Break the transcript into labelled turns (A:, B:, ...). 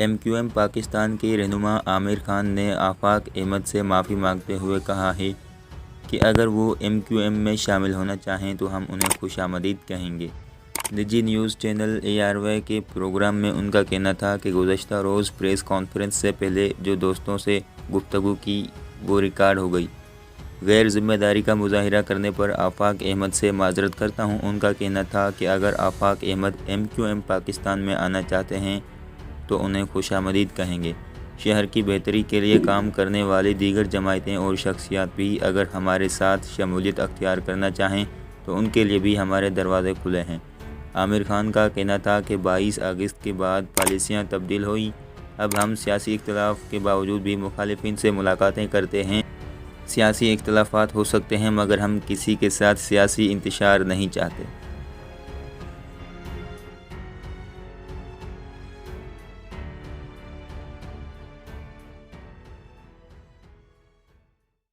A: MQM Pakistan کے رہنما عامر خان نے آفاق احمد سے معافی مانگتے ہوئے کہا ہے کہ اگر وہ MQM میں شامل ہونا چاہیں تو ہم انہیں خوش آمدید کہیں گے۔ نجی نیوز چینل ARY کے پروگرام میں ان کا کہنا تھا کہ گزشتہ روز پریس کانفرنس سے پہلے جو دوستوں سے گفتگو کی وہ ریکارڈ ہو گئی۔ غیر ذمہ داری کا مظاہرہ کرنے پر آفاق احمد سے معذرت کرتا ہوں۔ ان کا کہنا تھا کہ اگر آفاق احمد MQM پاکستان میں آنا چاہتے ہیں تو انہیں خوش آمدید کہیں گے۔ شہر کی بہتری کے لیے کام کرنے والی دیگر جماعتیں اور شخصیات بھی اگر ہمارے ساتھ شمولیت اختیار کرنا چاہیں تو ان کے لیے بھی ہمارے دروازے کھلے ہیں۔ عامر خان کا کہنا تھا کہ 22 اگست کے بعد پالیسیاں تبدیل ہوئیں۔ اب ہم سیاسی اختلاف کے باوجود بھی مخالفین سے ملاقاتیں کرتے ہیں۔ سیاسی اختلافات ہو سکتے ہیں مگر ہم کسی کے ساتھ سیاسی انتشار نہیں چاہتے۔